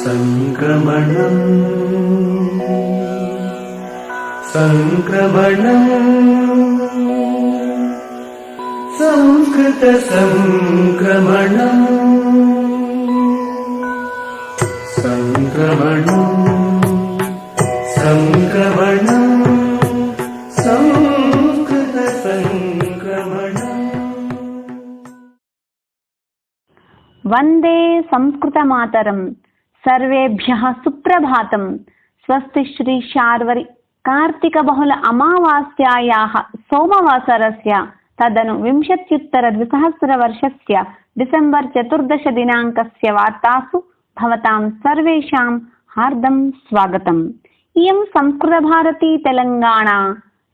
సంక్రమణం సంక్రమణం సంస్కృత సంక్రమణం సంక్రమణం సంక్రమణం సంస్కృత సంక్రమణం. వందే సంస్కృతమాతరం. సర్వేభ్యః సుప్రభాతం. స్వస్తి శ్రీ శార్వరి కార్తీక బహుళ అమావాస్యాయాః సోమవాసరస్య తదను 20-ద్విసహస్ర వర్షస్య డిసెంబర్ 14 దినాంకస్య వార్తాసు భవతాం సర్వేషాం హార్దం స్వాగతం. ఇయం సంస్కృతభారతీ తెలంగాణా.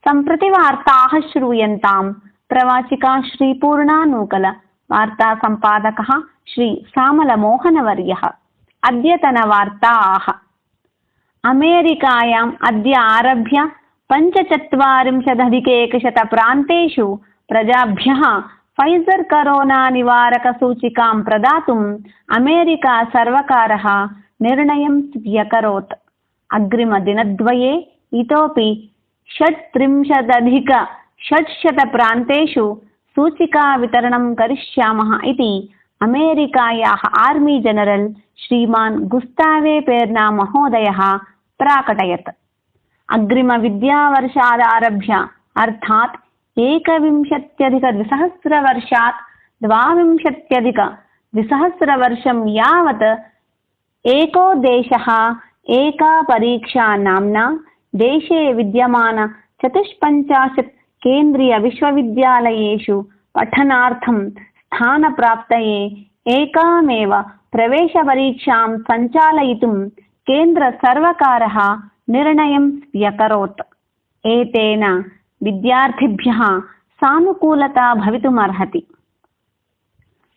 సంప్రతి వార్తాః శ్రూయంతాం. ప్రవాచికా శ్రీ పూర్ణా నూకల. వార్తా సంపాదకः శ్రీ సామల మోహనవర్యः. అద్యతన వార్తాః. అమెరికాయాం అద్య ఆరభ్య 45,100 ప్రాంతేషు ప్రజాభ్యः ఫైజర్ కరోనా నివారక సూచికాం ప్రదాతుం అమెరికా సర్వకారः నిర్ణయం స్వ్యకరోత్. అగ్రిమ దినద్వయే ఇతోపి 36,600 ప్రాంతేషు సూచికా వితరణం కరిష్యామः ఇతి అమెరికాయాः ఆర్మీ జనరల్ శ్రీమాన్ గుస్తావే పెర్నా మహోదయः ప్రాకటయత్. అగ్రిమ విద్యావర్షాదారభ్య అర్థాత్ 21-द्विसहस्र वर्षात् 22-द्विसहस्र वर्षं यावत् एको देशः एका परीक्षा नाम्ना देशे विद्यमान 54 केन्द्रीय विश्वविद्यालयेषु पठनार्थं स्थानप्राप्तये एकामेव प्रवेशपरीक्षां सञ्चालयितुं केन्द्रसर्वकारः निर्णयं स्व्यकरोत्. एतेन विद्यार्थिभ्यः सानुकूलता भवितुमर्हति.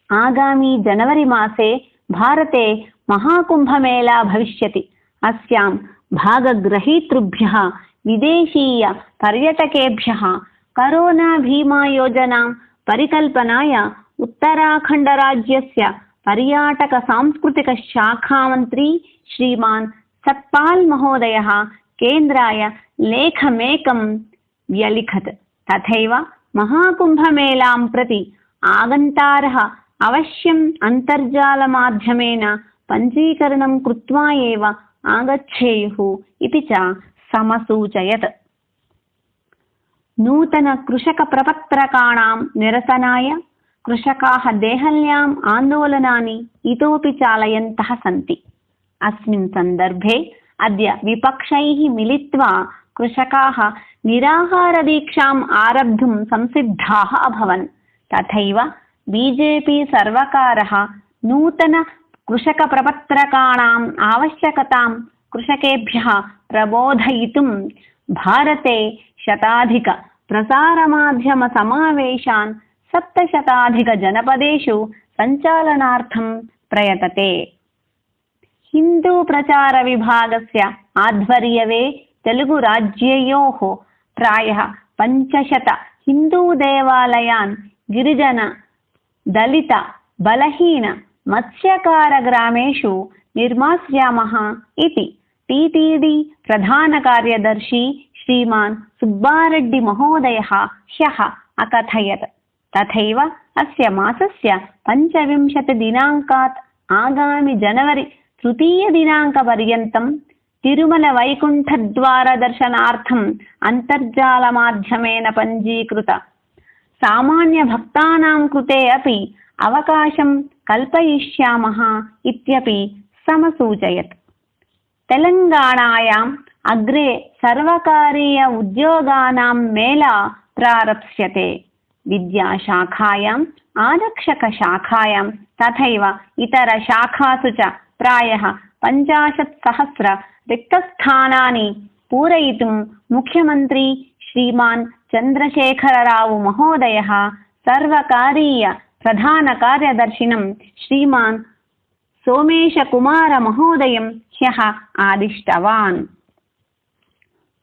आगामी जनवरी मासे भारते महाकुम्भमेला भविष्यति. अस्यां भागग्रहीतृभ्यः विदेशीय पर्यटकेभ्यः करोना भीमा योजनां परिकल्पनाय उत्तराखण्ड राज्यस्य पर्याटक सांस्कृतिक शाखामन्त्री श्रीमान् सत्पाल महोदयः केन्द्राय लेखमेकं व्यलिखत्. तथैव महाकुम्भमेलां प्रति आगन्तारः अवश्यम् अन्तर्जालमाध्यमेन पञ्जीकरणं कृत्वा एव आगच्छेयुः इति च समसूचयत्. नूतन कृषक प्रपत्रकाणां निरसनाय कृषकाः देहल्याम् आन्दोलनानि इतोपि चालयन्तः सन्ति. अस्मिन् सन्दर्भे अद्य विपक्षैः मिलित्वा कृषकाः निराहारदीक्षाम् आरब्धुं संसिद्धाः अभवन्. तथैव बीजेपी सर्वकारः नूतन कृषकप्रपत्रकाणाम् आवश्यकतां कृषकेभ्यः प्रबोधयितुं भारते 100 प्रसारमाध्यमसमावेशान् 700 जनपदेषु सञ्चालनार्थं प्रयतते. हिन्दू प्रचार विभागस्य आध्वर्यवे तेलुगु राज्ययोः प्रायः 500 हिन्दू देवालयान् गिरिजन दलित बलहीन मत्स्यकार ग्रामेषु निर्मास्यामः इति टीटीडी प्रधान कार्यदर्शी श्रीमान् सुब्बारेड्डी महोदयः ह्यः अकथयत्. तथैव अस्य मासस्य 25 दिनाङ्कात् आगामि जनवरी 3 दिनाङ्कपर्यन्तं तिरुमल वैकुण्ठद्वार दर्शनार्थम् अन्तर्जालमाध्यमेन पञ्जीकृत सामान्य भक्तानां कृते अपि अवकाशं कल्पयिष्यामः इत्यपि समसूचयत्. तेलंगाणायाम् अग्रे सर्वकारीय उद्योगानां मेला प्रारप्स्यते. विद्याशाखायाम् आरक्षकशाखायां तथैव इतर शाखासु च प्रायः 50,000 रिक्तस्थानानि पूरयितुं मुख्यमंत्री श्रीमान् चन्द्रशेखरराव महोदयः सर्वकारीय प्रधान कार्यदर्शिनं श्रीमान् सोमेशकुमार महोदयं ह्यः आदिष्टवान्.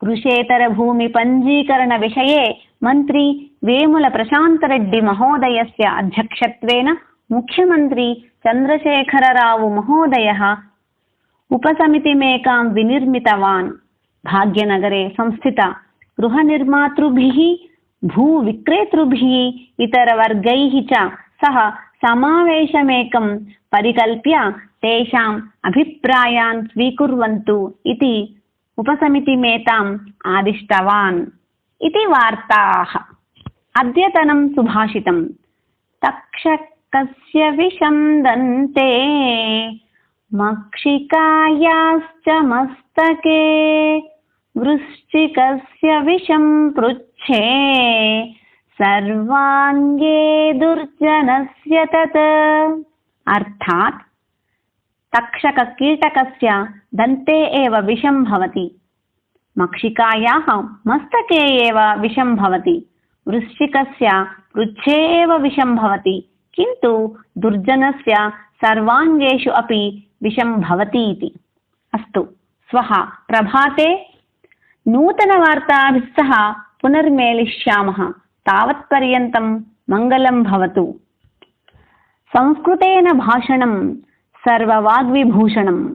कृषेतर भूमि पंजीकरण विषये मंत्री वेमुल प्रशांत रेड्डी महोदयस्य अध्यक्षत्वेन मुख्यमंत्री चन्द्रशेखरराव महोदयः उपसमितिमेकां विनिर्मितवान्। भाग्यनगरे संस्थित गृहनिर्मातृभिः भूविक्रेतृभिः इतरवर्गैः च सह समावेशमेकं परिकल्प्य तेषाम् अभिप्रायान् स्वीकुर्वन्तु इति उपसमितिमेताम् आदिष्टवान् इति वार्ताः। अद्यतनं सुभाषितं। तक्षकस्य विषं दन्ते मक्षिकायाश्च मस्तके वृश्चिकस्य विषं पृच्छे सर्वाङ्गे दुर्जनस्य तत्। अर्थात् तक्षककीटकस्य दन्ते एव विषं भवति, मक्षिकायाः मस्तके एव विषं भवति, वृश्चिकस्य पृच्छे एव विषं भवति, किन्तु दुर्जनस्य सर्वाङ्गेषु अपि विषं भवति इति। अस्तु, श्वः प्रभाते नूतनवार्ताभिः सह पुनर्मेलिष्यामः। तावत्पर्यन्तं मङ्गलं भवतु। संस्कृतेन भाषणं सर्ववाग्विभूषणम्।